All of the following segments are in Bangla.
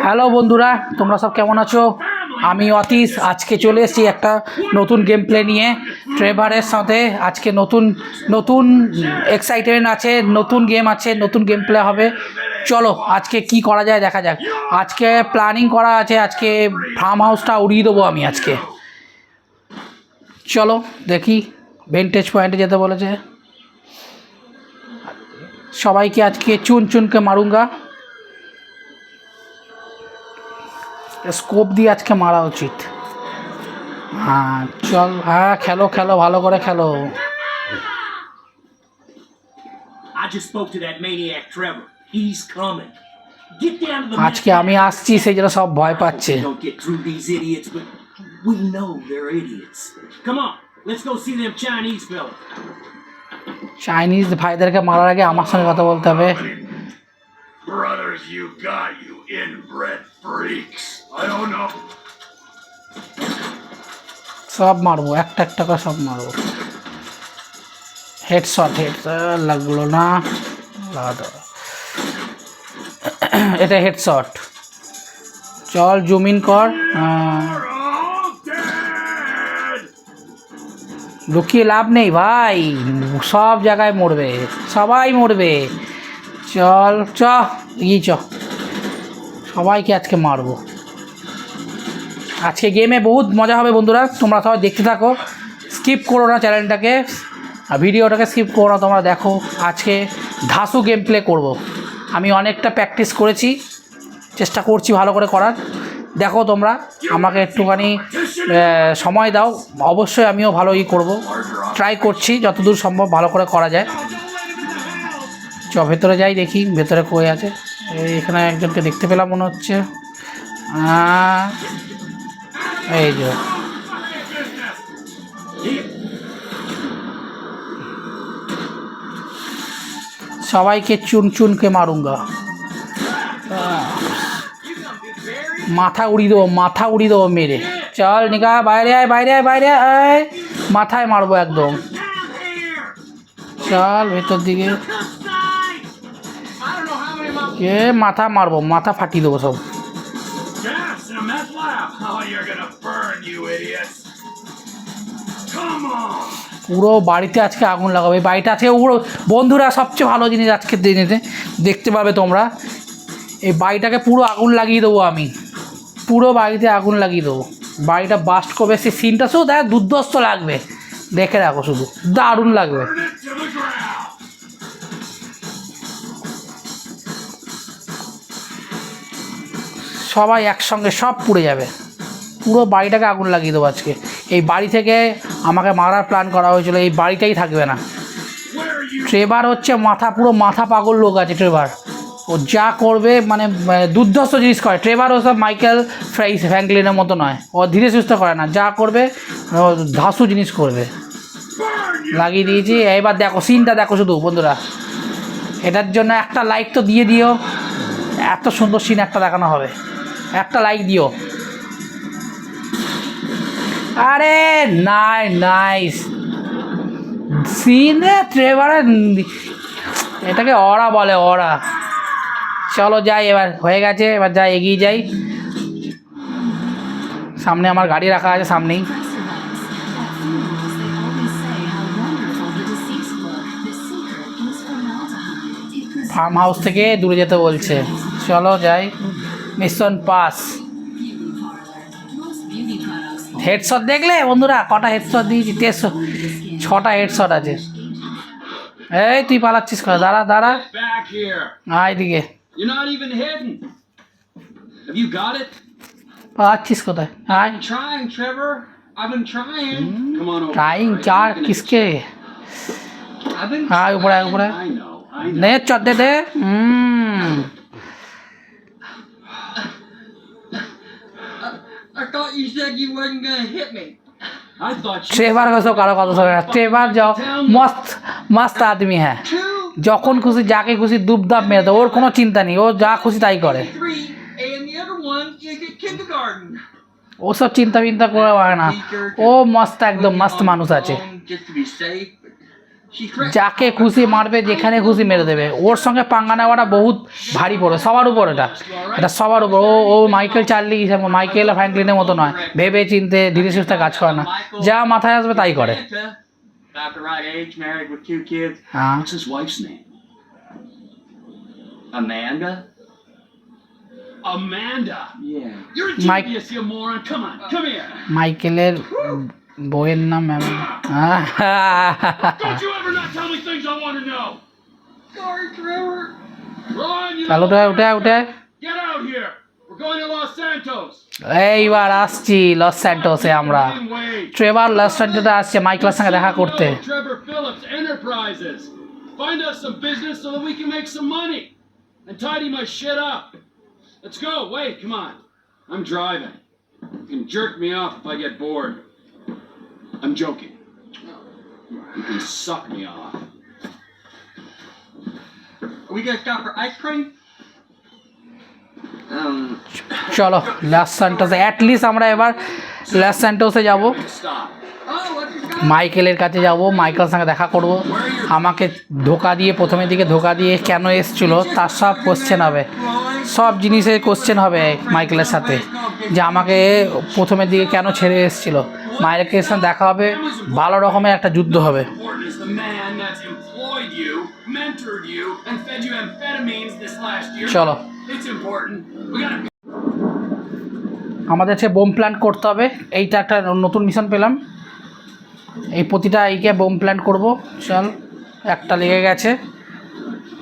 হ্যালো বন্ধুরা, তোমরা সব কেমন আছো? আমি অতীশ। আজকে চলে এসেছি একটা নতুন গেম প্লে নিয়ে ট্রেভারের সাথে। আজকে নতুন নতুন এক্সাইটমেন্ট আছে, নতুন গেম আছে, নতুন গেম প্লে হবে। চলো আজকে কি করা যায় দেখা যাক। আজকে প্ল্যানিং করা আছে, আজকে ফার্ম হাউসটা উড়িয়ে দেবো আমি আজকে। চলো দেখি, ভেন্টেজ পয়েন্টে যেতে বলেছে সবাইকে। আজকে চুন চুনকে মারুঙ্গা। স্কোপ দিয়ে আজকে মারা উচিত। হ্যাঁ চল, হ্যাঁ খেলো খেলো, ভালো করে খেলো। আজকে আমি আসছি, সেই জন্য সব ভয় পাচ্ছে। চাইনিজ ভাইদেরকে মারার আগে আমার সঙ্গে কথা বলতে হবে। Brothers, you got you inbred freaks. I don't know. সব মারবো, একটা একটা করে সব মারবো। হেডশট লাগলো না, লাগাতে এটা হেডশট। চল জুম ইন কর। লুকিয়ে লাভ নেই ভাই, সব জায়গায় মরবে, সবাই মরবে। চল চ ই চ, সবাইকে আজকে মারবো। আজকে গেমে বহুত মজা হবে বন্ধুরা, তোমরা সবাই দেখতে থাকো, স্কিপ করো না চ্যানেলটাকে, আর ভিডিওটাকে স্কিপ করো না। তোমরা দেখো, আজকে ধাসু গেম প্লে করবো। আমি অনেকটা প্র্যাকটিস করেছি, চেষ্টা করছি ভালো করে করার। দেখো তোমরা আমাকে একটুখানি সময় দাও, অবশ্যই আমিও ভালো করবো, ট্রাই করছি যতদূর সম্ভব ভালো করে করা যায়। চ ভেতরে যাই, দেখি ভেতরে কই আছে। এখানে একজনকে দেখতে পেলাম মনে হচ্ছে। এই যে সবাইকে চুন চুনকে মারুঙ্গা। মাথা উড়িয়ে দেবো, মাথা উড়িয়ে দেবো মেরে। চল নিকা, বাইরে আয় বাইরে আয় বাইরে আয়, মাথায় মারবো একদম। চল ভেতর দিকে, কে মাথা মারবো, মাথা ফাটিয়ে দেবো সব। পুরো বাড়িতে আজকে আগুন লাগাবো। এই বাড়িটা আজকে পুরো বন্ধুরা সবচেয়ে ভালো জিনিস আজকের দিনেতে দেখতে পাবে তোমরা। এই বাড়িটাকে পুরো আগুন লাগিয়ে দেবো আমি, পুরো বাড়িতে আগুন লাগিয়ে দেবো। বাড়িটা বাস্ট করবে, সেই সিনটা শুধু দেখ, দুর্ধর্ষ লাগবে, দেখে রাখো, শুধু দারুণ লাগবে। সবাই একসঙ্গে সব পুড়ে যাবে, পুরো বাড়িটাকে আগুন লাগিয়ে দেবো আজকে। এই বাড়ি থেকে আমাকে মারার প্ল্যান করা হয়েছিল, এই বাড়িটাই থাকবে না। ট্রেভার হচ্ছে মাথা, পুরো মাথা পাগল লোক আছে ট্রেভার। ও যা করবে মানে দুর্ধর্ষ জিনিস করে। ট্রেভার ও সব মাইকেল ফ্র্যাঙ্কলিনের মতো নয়, ও ধীরে সুস্থ করে না, যা করবে ধাসু জিনিস করবে। লাগিয়ে দিয়েছি। এবার দেখো সিনটা দেখো শুধু বন্ধুরা, এটার জন্য একটা লাইক তো দিয়ে দিও, এত সুন্দর সিন একটা দেখানো হবে, একটা লাইক দিও। আরে নাইস সিনে ট্রেভারের, এটাকে অরা বলে, অরা। চলো যাই, এবার হয়ে গেছে, এবার যাই, এগিয়ে যাই। সামনে আমার গাড়ি রাখা আছে সামনেই। ফার্ম হাউস থেকে দূরে যেতে বলছে, চলো যাই। Mission pass. হেডশট দেখলে বন্ধুরা, কটা হেডশট দিয়েছি? 6টা হেডশট আছে। এই তুই পালাচ্ছিস কথা, দাঁড়া দাঁড়া, আয় দিকে। পালাচ্ছিস কোথায়? আয়। ট্রাইং চার কিসকে? আয় উপরে, আয় উপরে, নে চট দে দে। ट्रेवर को सब कारो কথা শোনে না। ট্রেভার মস্ত মস্ত আদমি হ্যাঁ, যখন খুশি যাকে খুশি দুবদাব মেরে দেয়, ওর কোনো চিন্তা নেই, ও যা খুশি তাই করে, ও সব চিন্তা করে না। ও মস্ত, একদম মস্ত মানুষ আছে। যাকে খুশি মারবে, যেখানে খুশি মেরে দেবে। ওর সঙ্গে পাঙ্গা নেওয়াটা বহুত ভারী পড়ে সবার উপর, এটা সবার উপর। ও মাইকেল চার্লি, মাইকেল ফ্র্যাঙ্কলিনের মতো নয়, ভেবে চিনতে ধীরে সুস্থে কাজ করে না, যা মাথায় আসবে তাই করে। About the right age, married with 2 kids. হ্যাঁ, What's his wife's name? Amanda? Amanda? Yeah. You're a Mike- genius, you moron. Come on, come here. মাইকেলের বইয়ের নাম Don't you ever not tell me things I want to know. Sorry, Trevor. Ron, you তাহলে উঠে উঠে get out here. We're going to Los Santos. এইবার আসছি লস স্যান্টোসে আমরা। Minimum wage. ট্রেভার লস স্যান্টোসে আসছে মাইকেলের সঙ্গে দেখা করতে। No, Trevor Phillips Enterprises. Find us some business so that we can make some money and tidy my shit up. Let's go. Wait, come on. I'm driving. You can jerk me off if I get bored. I'm joking. You can suck me off. Are we gonna stop for ice cream? চলো লস স্যান্টোসে, অ্যাটলিস্ট আমরা এবার লস স্যান্টোসে যাব, Stop. মাইকেলের কাছে যাব, মাইকেলের সঙ্গে দেখা করব। আমাকে ধোকা দিয়ে, প্রথমের দিকে ধোকা দিয়ে কেন এসেছিলো তার সব কোশ্চেন হবে, সব জিনিসের কোশ্চেন হবে মাইকেলের সাথে, যে আমাকে প্রথমের দিকে কেন ছেড়ে এসেছিলো। মাইকেলের সঙ্গে দেখা হবে, ভালো রকমের একটা যুদ্ধ হবে। Important is the man that's employed you, mentored you, and fed you amphetamines this last year. চলো, It's important. We gotta. আমাদের সে বোম প্ল্যান্ট করতে হবে। এইটা একটা নতুন মিশন পেলাম, এই প্রতিটা এইকে বোম প্ল্যান্ট করব। চল, একটা লেগে গেছে,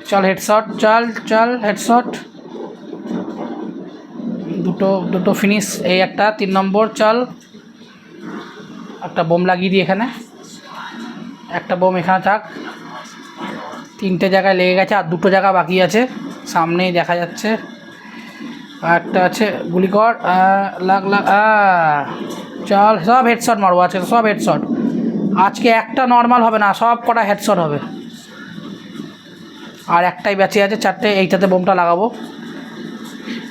চল হেডশট, চল চল হেডশট, দুটো ফিনিশ, এই একটা 3 নম্বর। চল একটা বোম লাগিয়ে দিই এখানে, একটা বোম এখানে থাক। 3টে জায়গায় লেগে গেছে, আর 2টো জায়গা বাকি আছে, সামনেই দেখা যাচ্ছে। আর একটা আছে, গুলি কর, লাগ। চল, সব হেডশট মারবো আজকে, সব হেডশট আজকে, একটা নর্মাল হবে না, সব কটা হেডশট হবে। আর একটাই বেঁচে আছে, 4টে। এইটাতে বোমটা লাগাবো,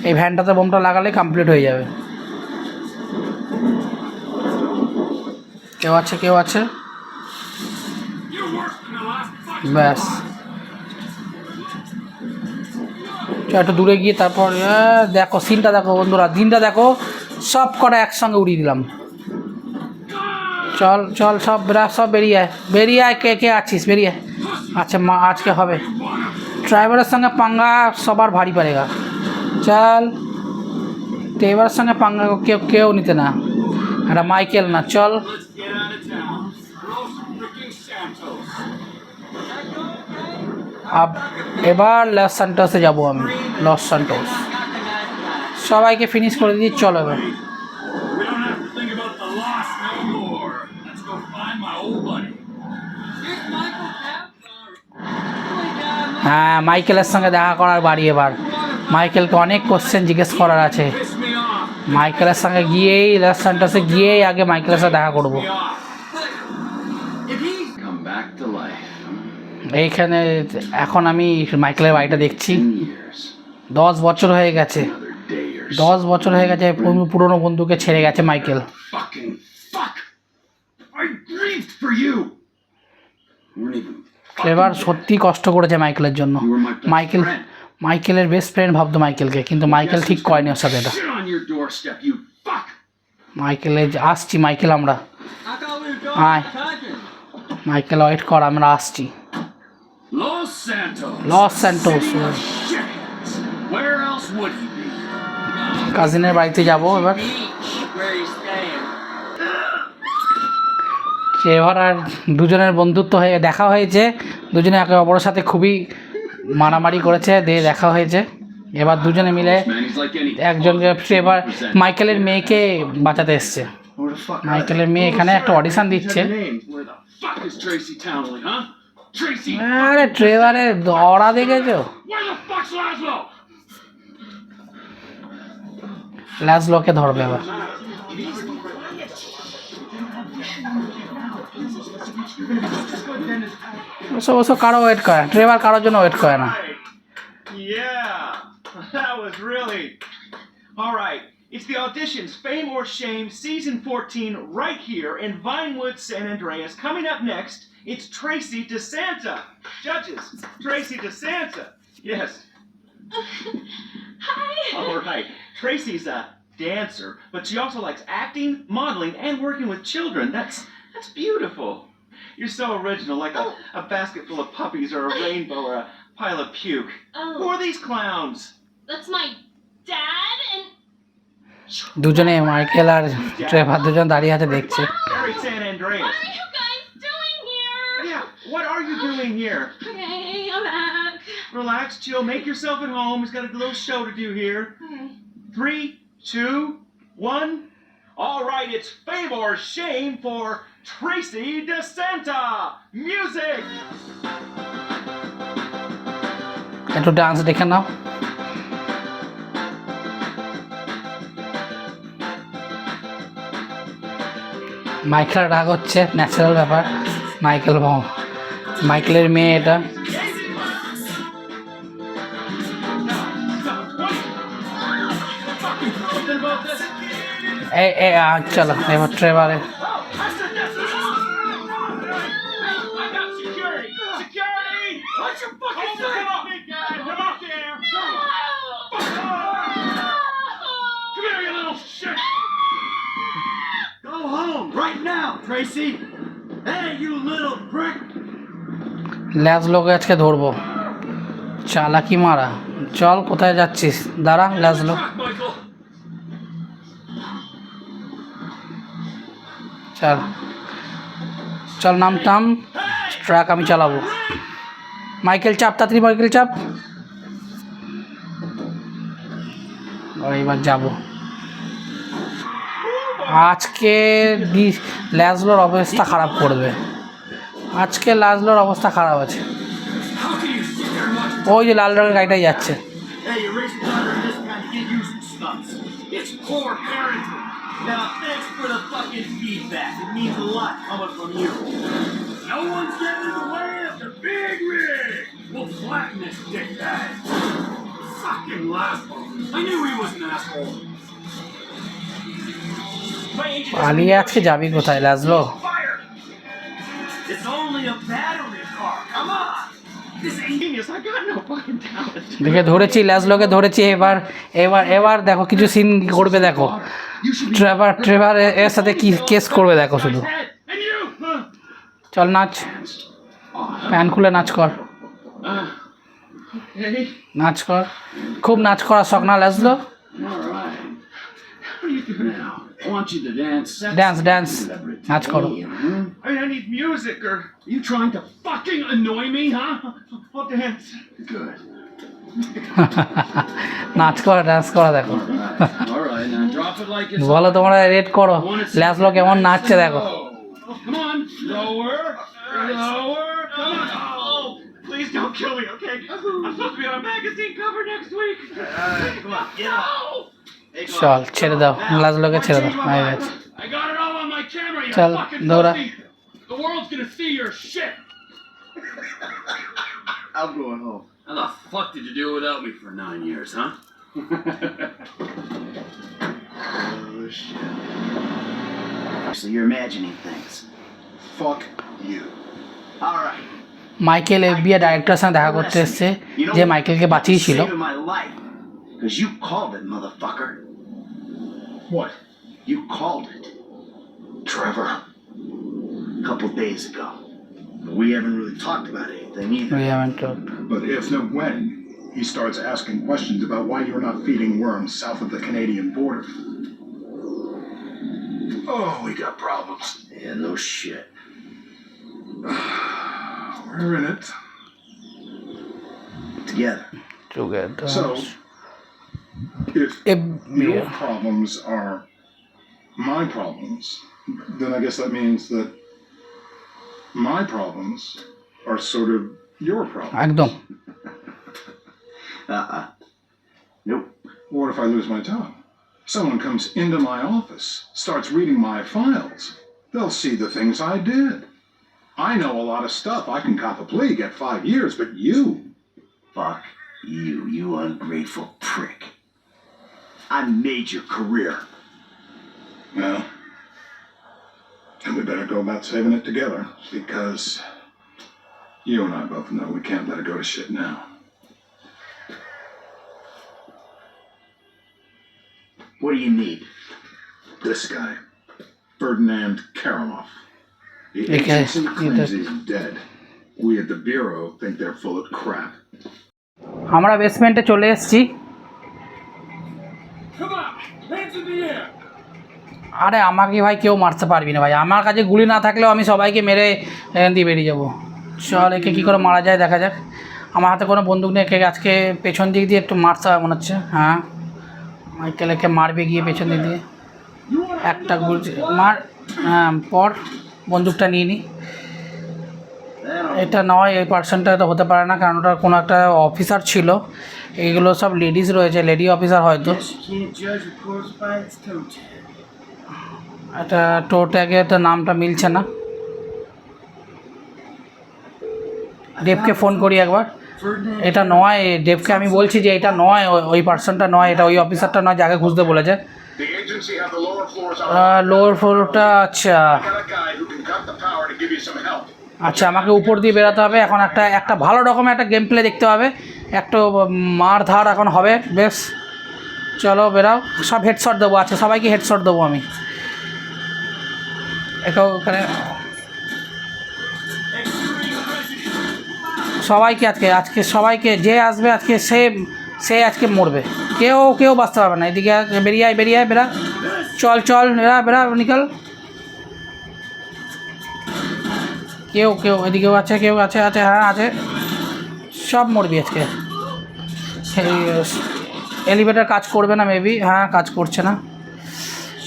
এই ভ্যানটাতে বোমটা লাগালে কমপ্লিট হয়ে যাবে। কেউ আছে, কেউ আছে, You're worse than the last fucking. ব্যাস। একটু দূরে গিয়ে তারপর দেখো সিনটা, দেখো বন্ধুরা, দিনটা দেখো, সব কটা একসঙ্গে উড়িয়ে দিলাম। চল চল, সব বেরিয়ে আয়, কে আছিস, বেরিয়ে আয়। আচ্ছা আজকে হবে, ড্রাইভারের সঙ্গে পাঙ্গা সবার ভারী পড়েগা। চল, ড্রাইভারের সঙ্গে পাঙ্গা কেউ নিতে না, এটা মাইকেল না। চল, Let's get out of town. Los freaking Santos. এবার লস স্যান্টোসে যাবো আমি, লস স্যান্টোস। সবাইকে ফিনিশ করে দিয়ে চলো এবার। We don't have to think about the loss no more. Let's go find my old buddy. হ্যাঁ, মাইকেলের সঙ্গে দেখা করার বাড়ি এবার। মাইকেলকে অনেক কোশ্চেন জিজ্ঞেস করার আছে। Piss me off. মাইকেলের সঙ্গে গিয়েই, লস স্যান্টোসে গিয়েই আগে মাইকেলের সাথে দেখা করবো। Me off. If he come back to life. এইখানে এখন আমি মাইকেলের বাড়িটা দেখছি। 10 years. 10 বছর হয়ে গেছে, Another day or 10 বছর হয়ে গেছে পুরনো বন্ধুকে ছেড়ে গেছে Michael. fucking fuck. I grieved for you. You weren't even এবার সত্যি কষ্ট করেছে মাইকেলের জন্য। You were my best Michael, friend. মাইকেলের বেস্ট ফ্রেন্ড ভাবতো মাইকেলকে, কিন্তু মাইকেল ঠিক করেনি ওর সাথে এটা। Shit on your doorstep, you fuck. মাইকেলে আসছি, মাইকেল আমরা আয়, মাইকেল ওয়েট কর, আমরা আসছি। Los Santos. Los Santos, City of shitheads. Where else would he be? কাজিনের বাড়িতে যাব এবার। Where he's staying. এবার আর দুজনের বন্ধুত্ব হয়ে দেখা হয়েছে, দুজনে একে অপরের সাথে খুবই মারামারি করেছে, দিয়ে দেখা হয়েছে। এবার দুজনে মিলে Man, he's like any একজনকে এবার মাইকেলের মেয়েকে বাঁচাতে এসছে। Where the fuck? মাইকেলের মেয়ে এখানে একটা অডিশন দিচ্ছে। Where the fuck is Tracy Townley, huh? Tracy. আরে ট্রেভারে দড়া দেখেছো, Where the fuck's Laszlo? ল্যাজলোকে ধরবে এবার। ওসব কারো ওয়েট করে, ট্রেভার কারোর জন্য ওয়েট করে না। Yeah, that was really. All right, It's the auditions, Fame or Shame, season 14, right here in Vinewood, San Andreas. Coming up next, it's Tracy DeSanta. Judges, Tracy DeSanta. Yes. Hi. All right. Tracy's a dancer, but she also likes acting, modeling, and working with children. That's beautiful. You're so original, like a basket full of puppies or a rainbow or a pile of puke. Who Oh, are these clowns? that's my dad and. দুজনে মাইকেল আর ট্রেভার দুজন দাঁড়িয়ে আছে দেখছে Very San Andreas. What are you guys doing here? Yeah, what are you doing here? Okay, I'm back. Relax, chill, make yourself at home. He's got a little show to do here. Okay. 3, 2, 1. All right, it's Fame or Shame for Tracy DeSanta. Music! একটু ডান্স দেখে নাও মাইকেল রাগ হচ্ছে ন্যাচারাল ব্যাপার মাইকেলের মেয়ে এটা Something about this? চলো এবার ট্রেভারে I got security! Security! Watch your fucking step! Big guy, come up there! Come here, you little shit! Go home right now, Tracy! Hey, you little prick! ল্যাজ লোকে আজকে ধরবো চালাকি মারা চল কোথায় যাচ্ছিস দাঁড়া ল্যাজ লোক Michael. চল চল নাম টাম ট্রাক আমি চালাবো মাইকেল চাপ তাড়াতাড়ি মাইকেল চাপ এবার যাব আজকে ল্যাজলোর অবস্থা খারাপ করবে আজকে ল্যাজলোর অবস্থা খারাপ আছে How can you sit there and watch? ওই যে লাল রঙের গাড়িটাই যাচ্ছে Hey, you raise your daughter in this kind of get used to stunts. It's poor parenting. Now, thanks for the fucking feedback. It means a lot coming from you. No one's getting in the way of the big rig. We'll flatten this dickbag. Fucking asshole. I knew he was an asshole. My agent পালিয়ে আজকে যাবি কোথায় ল্যাজলো fire. It's only a battery car. Come on. This ain't genius. I got no fucking talent. দেখে ধরেছি ল্যাজলোকে ধরেছি এবার এবার এবার দেখো কিছু সিন করবে দেখো You should be ট্রেভার এর সাথে কি কেস করবে দেখো শুধু Head. And you. চল নাচ প্যান খুলে নাচ কর Okay. নাচ কর খুব নাচ করার শখ না ল্যাজলো All right. What are you doing now? I want you to dance. Dance নাচ করো I mean, I need music or Are you trying to fucking annoy me, huh? I'll dance. Good. নাচ করা ডান্স করা দেখো All right. All right. Now drop it like it's. বলো তোমরা রেড করো ল্যাজলো কেমন নাচছে দেখো Oh, come on. Lower. Lower. Come on. Oh, please don't kill me, okay? I'm supposed to be on a magazine cover next week. Come on, get up. Hey, come on. চল ছেড়ে দাও ল্যাজলোকে ছেড়ে দাও হয়ে গেছে I got it all on my camera, you Chal, fucking Dora. pussy. The world's gonna see your shit. I'm going home. How the fuck did you do without me for 9 years, huh? Oh, shit. So you're imagining things. Fuck you. All right. Michael FBI ডাইরেক্টরের সঙ্গে দেখা করতে এসছে যে মাইকেলকে বাঁচিয়েছিল Saving my life. Because you called it, motherfucker. What? You called it. Trevor? A couple days ago. We haven't really talked about anything either. We haven't talked. But if and when he starts asking questions about why you're not feeding worms south of the Canadian border. Oh, we got problems. Yeah, no shit. We're in it. Together. Together. So, if your FBI. problems are my problems, then I guess that means that my problems are sort of your problems. একদম Nope. What if I lose my job? Someone comes into my office, starts reading my files. They'll see the things I did. I know a lot of stuff. I can cop a plea, get 5 years, but you. Fuck you, you ungrateful prick. I made your career. Well, then we better go about saving it together, because you and I both know we can't let it go to shit now. What do you need? This guy, Ferdinand Karamov. The Okay, agency you claims did. he's dead. We at the Bureau think they're full of crap. আমরা বেসমেন্টে চলে এসেছি। Come on, hands in the air. আরে আমাকে ভাই কেউ মারতে পারবি না ভাই, আমার কাছে গুলি না থাকলেও আমি সবাইকে মেরে এখান দিয়ে বেরিয়ে যাবো। চল একে কী করে মারা যায় দেখা যাক। আমার হাতে কোনো বন্দুক নেই, একে আজকে পেছন দিক দিয়ে একটু মারতে হবে মনে হচ্ছে। হ্যাঁ, মাইকেল একে মারবে গিয়ে পেছন দিক দিয়ে একটা গুলি মার। হ্যাঁ, পর বন্দুকটা নিয়ে নিই। এটা নয়, এই পার্সনটা তো হতে পারে না, কারণ ওটা কোনো একটা অফিসার ছিল। এইগুলো সব লেডিস রয়েছে, লেডি অফিসার হয়তো। Can't judge a corpse by its toe tag. এটা টো ট্যাগে তো নামটা মিলছে না। দেবকে ফোন করি একবার। এটা নয়, দেবকে আমি বলছি যে এটা নয়, ওই পার্সনটা নয়, এটা ওই অফিসারটা নয়, জায়গা খুঁজতে বলেছে। The agency have the lower floors lower ফ্লোরটা, আচ্ছা I got a guy who can cut the power to give you some help. আচ্ছা, আমাকে উপর দিয়ে বেরোতে হবে এখন। একটা ভালো রকমের একটা গেম প্লে দেখতে হবে, একটু মার ধার এখন হবে বেশ। চলো বেরাও, সব হেডশট দেবো। আচ্ছা, সবাইকে হেডশট দেবো আমি। ওখানে সবাইকে আজকে সবাইকে যে আসবে আজকে সে আজকে মরবে, কেউ বাঁচতে পারবে না। এদিকে বেরিয়ে আয় বেরা, চল বেরা নিকাল। কেউ এদিকেও আছে, কেউ আছে, হ্যাঁ আছে, সব মরবি আজকে। এলিভেটার কাজ করবে না মেবি, হ্যাঁ কাজ করছে না।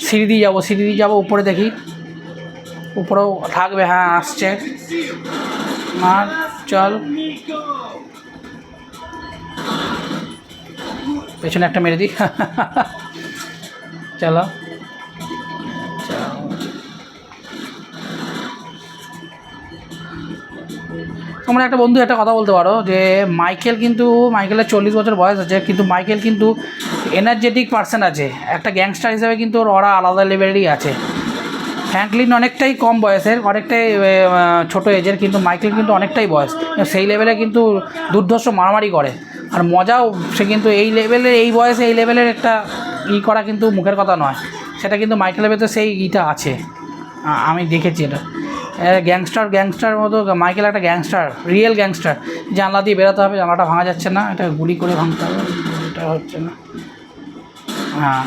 সিঁড়ি দিয়ে যাবো উপরে দেখি, উপরেও থাকবে। হ্যাঁ আসছে, মার চল। পেছনে একটা মেরে দিই। চলো তোমরা একটা বন্ধু একটা কথা বলতে পারো যে মাইকেলের 40 বছর বয়স আছে, কিন্তু মাইকেল কিন্তু এনার্জেটিক পার্সন আছে, একটা গ্যাংস্টার হিসেবে কিন্তু ওরা আলাদা লেভেলেরই আছে। ফ্র্যাঙ্কলিন অনেকটাই কম বয়সের, অনেকটাই ছোটো এজের, কিন্তু মাইকেল কিন্তু অনেকটাই বয়স, সেই লেভেলে কিন্তু দুর্ধর্ষ মারামারি করে। আর মজাও সে কিন্তু এই লেভেলের, এই বয়সে এই লেভেলের একটা করা কিন্তু মুখের কথা নয়, সেটা কিন্তু মাইকেলের ভেতরে সেই আছে। আমি দেখেছি এটা। গ্যাংস্টার মতো মাইকেল একটা গ্যাংস্টার, রিয়েল গ্যাংস্টার। জানলা দিয়ে বেরোতে হবে, জানলাটা ভাঙা যাচ্ছে না, এটা গুলি করে ভাঙতে হবে, এটা হচ্ছে না। হ্যাঁ,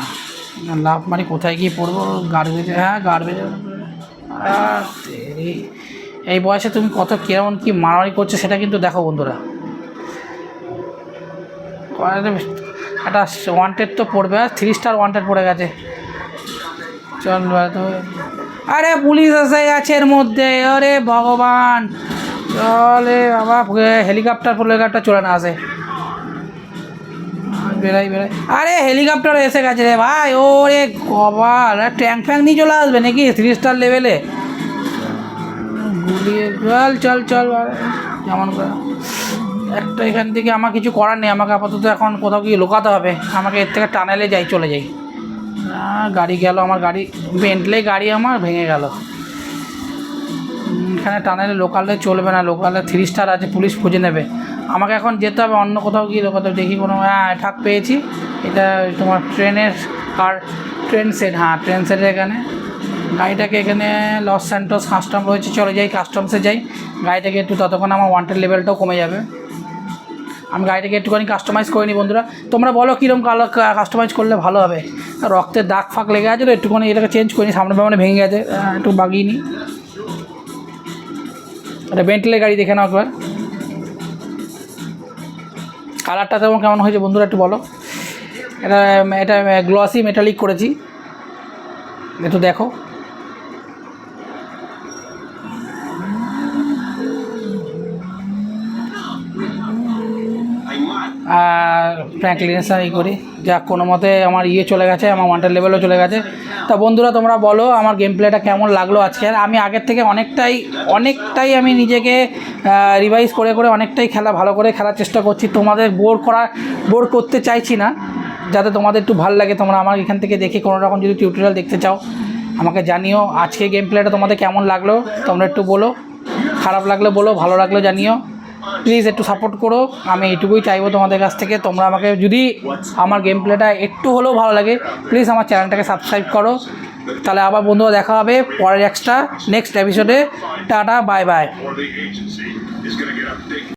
লাভ মারি কোথায় গিয়ে পড়বো, গার্বেজে। হ্যাঁ গার্বেজে। এই বয়সে তুমি কেমন কি মারামারি করছো সেটা কিন্তু দেখো বন্ধুরা। একটা ওয়ান্টেড তো পড়বে, 3 স্টার ওয়ান্টেড পড়ে গেছে। চল, আরে পুলিশ এসে গেছে এর মধ্যে, আরে ভগবান। চলে বাবা, হেলিকপ্টার চলে না আসে, বেড়াই। আরে হেলিকপ্টার এসে গেছে রে ভাই, ওরে কবাল, ট্যাঙ্ক ফ্যাঙ্ক নিয়ে চলে আসবে নাকি 3 স্টার লেভেলে? গুলিয়ে চল যেমন করে একটা। এখান থেকে আমার কিছু করার নেই, আমাকে আপাতত এখন কোথাও গিয়ে লুকাতে হবে। আমাকে এর থেকে টানেলে চলে যাই। গাড়ি গেল, আমার গাড়ি বেন্টলে গাড়ি আমার ভেঙে গেল। এখানে টানেলে লোকালে চলবে না, লোকালে 3 স্টার আছে, পুলিশ খুঁজে নেবে। আমাকে এখন যেতে হবে অন্য কোথাও গিয়ে লোকাতে। দেখি কোনো ঠাক পেয়েছি, এটা তোমার ট্রেন সেট। হ্যাঁ, ট্রেন সেটের এখানে গাড়িটাকে, এখানে লস স্যান্টোস কাস্টম রয়েছে, চলে যাই কাস্টমসে যাই। গাড়িটাকে একটু, ততক্ষণ আমার ওয়ান্টেড লেভেলটাও কমে যাবে। আমি গাড়িটাকে একটুখানি কাস্টমাইজ করে নিই। বন্ধুরা তোমরা বলো কীরকম কালার কাস্টমাইজ করলে ভালো হবে। রক্তের দাগ ফাঁক লেগে আছে তো, একটুখানি এটাকে চেঞ্জ করে নিই, সামনে পেছনে ভেঙে গেছে, একটু বাগিয়ে নিই। এটা বেন্টলের গাড়ি, দেখে নাও একবার। কালারটা তেমন কেমন হয়েছে বন্ধুরা একটু বলো। এটা গ্লসি মেটালিক করেছি, একটু দেখো। আর ফ্র্যাঙ্কলিনের করি যাক, কোনো মতে আমার চলে গেছে, আমার ওয়ান্টেড লেভেলও চলে গেছে। তা বন্ধুরা তোমরা বলো আমার গেম প্লেটা কেমন লাগলো আজকে। আমি আগের থেকে অনেকটাই আমি নিজেকে রিভাইজ করে অনেকটাই ভালো করে খেলার চেষ্টা করছি। তোমাদের বোর করতে চাইছি না, যাতে তোমাদের একটু ভালো লাগে, তোমরা আমার এখান থেকে দেখে কোনো রকম যদি টিউটোরিয়াল দেখতে চাও আমাকে জানিও। আজকে গেম প্লেটা তোমাদের কেমন লাগলো তোমরা একটু বলো, খারাপ লাগলে বলো, ভালো লাগলে জানিও। প্লিজ একটু সাপোর্ট করো, আমি এইটুকুই চাইবো তোমাদের কাছ থেকে। তোমরা আমাকে যদি আমার গেম প্লেটা একটু হলেও ভালো লাগে প্লিজ আমার চ্যানেলটাকে সাবস্ক্রাইব করো। তাহলে আবার বন্ধুরা দেখা হবে পরের নেক্সট এপিসোডে। Tata, bye bye. Or the agency is going to get a big